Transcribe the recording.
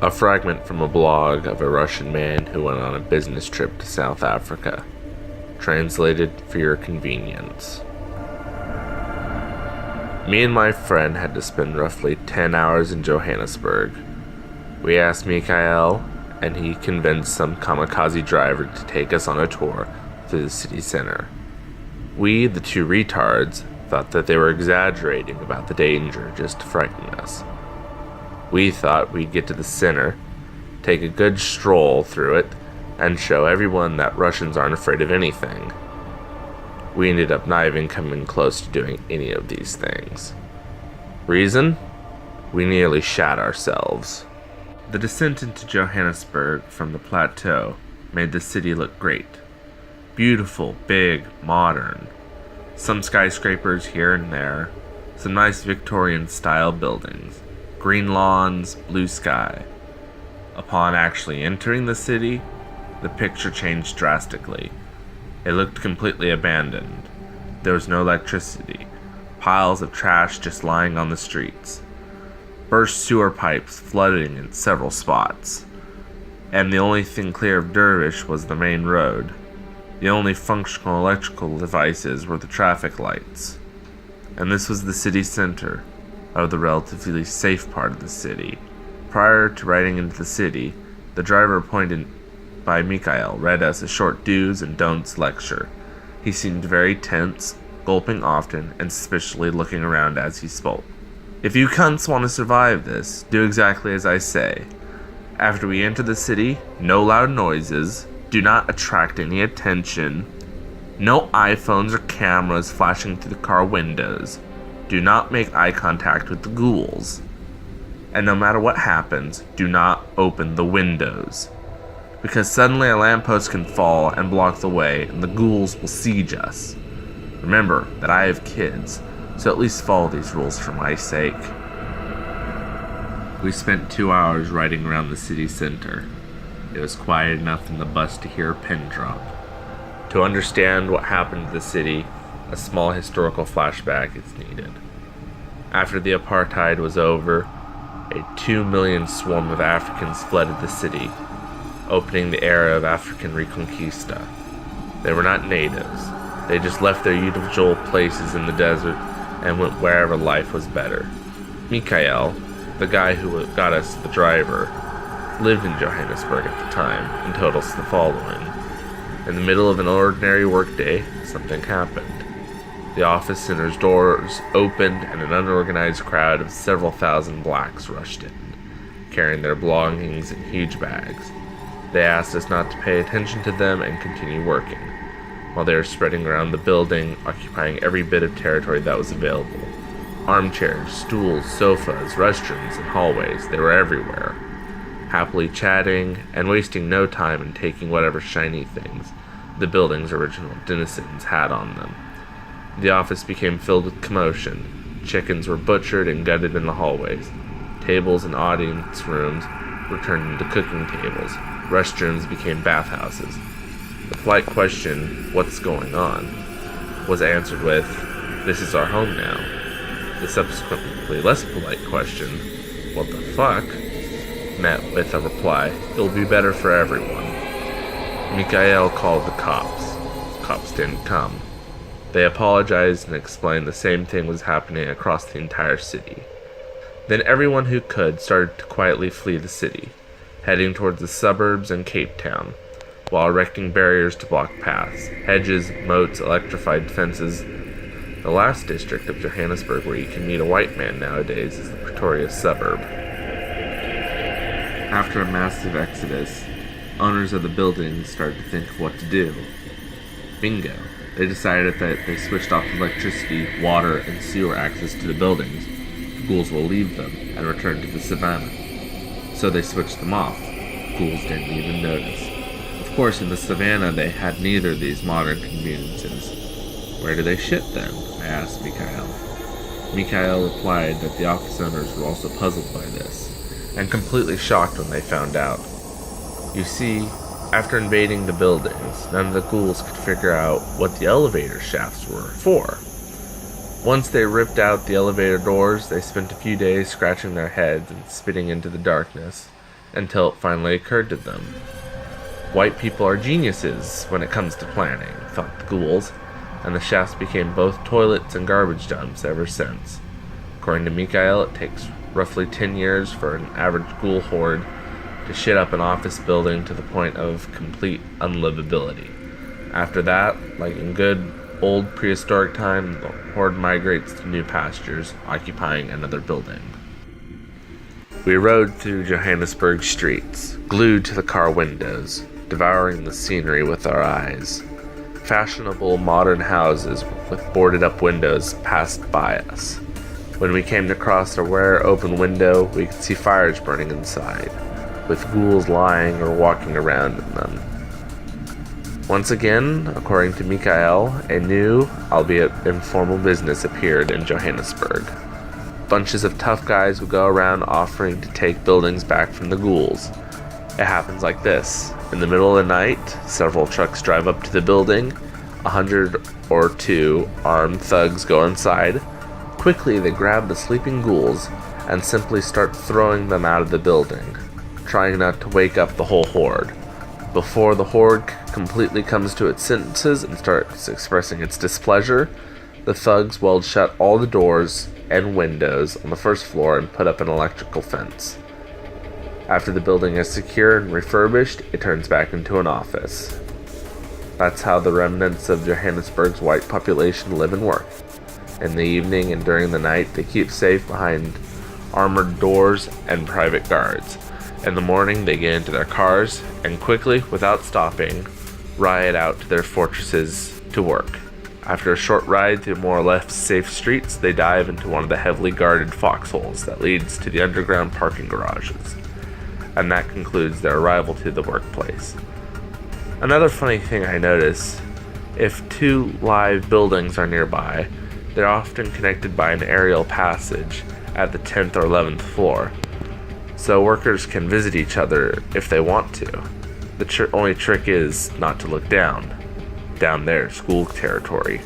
A fragment from a blog of a Russian man who went on a business trip to South Africa. Translated for your convenience. Me and my friend had to spend roughly 10 hours in Johannesburg. We asked Mikael, and he convinced some kamikaze driver to take us on a tour through the city center. We, the two retards, thought that they were exaggerating about the danger just to frighten us. We thought we'd get to the center, take a good stroll through it, and show everyone that Russians aren't afraid of anything. We ended up not even coming close to doing any of these things. Reason? We nearly shat ourselves. The descent into Johannesburg from the plateau made the city look great. Beautiful, big, modern. Some skyscrapers here and there, some nice Victorian-style buildings, green lawns, blue sky. Upon actually entering the city, the picture changed drastically. It looked completely abandoned. There was no electricity, piles of trash just lying on the streets, burst sewer pipes flooding in several spots, and the only thing clear of Dervish was the main road. The only functional electrical devices were the traffic lights. And this was the city center of the relatively safe part of the city. Prior to riding into the city, the driver appointed by Mikael read us a short do's and don'ts lecture. He seemed very tense, gulping often, and suspiciously looking around as he spoke. If you cunts want to survive this, do exactly as I say. After we enter the city, no loud noises, do not attract any attention, no iPhones or cameras flashing through the car windows, do not make eye contact with the ghouls, and no matter what happens, do not open the windows, because suddenly a lamppost can fall and block the way and the ghouls will siege us. Remember that I have kids, so at least follow these rules for my sake. We spent 2 hours riding around the city center. It was quiet enough in the bus to hear a pin drop. To understand what happened to the city, a small historical flashback is needed. After the apartheid was over, a 2 million swarm of Africans flooded the city, opening the era of African Reconquista. They were not natives. They just left their usual places in the desert and went wherever life was better. Mikael, the guy who got us the driver, lived in Johannesburg at the time and told us the following. In the middle of an ordinary workday, something happened. The office center's doors opened and an unorganized crowd of several thousand blacks rushed in, carrying their belongings in huge bags. They asked us not to pay attention to them and continue working, while they were spreading around the building, occupying every bit of territory that was available. Armchairs, stools, sofas, restrooms, and hallways, they were everywhere, happily chatting and wasting no time in taking whatever shiny things the building's original denizens had on them. The office became filled with commotion. Chickens were butchered and gutted in the hallways. Tables and audience rooms were turned into cooking tables. Restrooms became bathhouses. The polite question, "What's going on?" was answered with, "This is our home now." The subsequently less polite question, "What the fuck?" met with a reply, "It'll be better for everyone." Mikael called the cops. Cops didn't come. They apologized and explained the same thing was happening across the entire city. Then everyone who could started to quietly flee the city, heading towards the suburbs and Cape Town, while erecting barriers to block paths, hedges, moats, electrified fences. The last district of Johannesburg where you can meet a white man nowadays is the Pretoria suburb. After a massive exodus, owners of the buildings started to think of what to do. Bingo. They decided that if they switched off electricity, water, and sewer access to the buildings, the ghouls will leave them and return to the savannah. So they switched them off. Ghouls didn't even notice. Of course, in the savannah they had neither of these modern conveniences. Where do they shit then? I asked Mikael. Mikael replied that the office owners were also puzzled by this, and completely shocked when they found out. You see, after invading the buildings, none of the ghouls could figure out what the elevator shafts were for. Once they ripped out the elevator doors, they spent a few days scratching their heads and spitting into the darkness, until it finally occurred to them. White people are geniuses when it comes to planning, thought the ghouls, and the shafts became both toilets and garbage dumps ever since. According to Mikhail, it takes roughly 10 years for an average ghoul horde to shit up an office building to the point of complete unlivability. After that, like in good old prehistoric time, the horde migrates to new pastures, occupying another building. We rode through Johannesburg streets, glued to the car windows, devouring the scenery with our eyes. Fashionable modern houses with boarded-up windows passed by us. When we came to cross a rare open window, we could see fires burning inside, with ghouls lying or walking around in them. Once again, according to Mikhail, a new, albeit informal business appeared in Johannesburg. Bunches of tough guys would go around offering to take buildings back from the ghouls. It happens like this. In the middle of the night, several trucks drive up to the building. 100 or 2 armed thugs go inside. Quickly, they grab the sleeping ghouls and simply start throwing them out of the building, trying not to wake up the whole horde. Before the horde completely comes to its senses and starts expressing its displeasure, the thugs weld shut all the doors and windows on the first floor and put up an electrical fence. After the building is secure and refurbished, it turns back into an office. That's how the remnants of Johannesburg's white population live and work. In the evening and during the night, they keep safe behind armored doors and private guards. In the morning, they get into their cars and quickly, without stopping, riot out to their fortresses to work. After a short ride through more or less safe streets, they dive into one of the heavily guarded foxholes that leads to the underground parking garages. And that concludes their arrival to the workplace. Another funny thing I notice, if 2 live buildings are nearby, they're often connected by an aerial passage at the 10th or 11th floor, so workers can visit each other if they want to. The only trick is not to look down. Down there, school territory.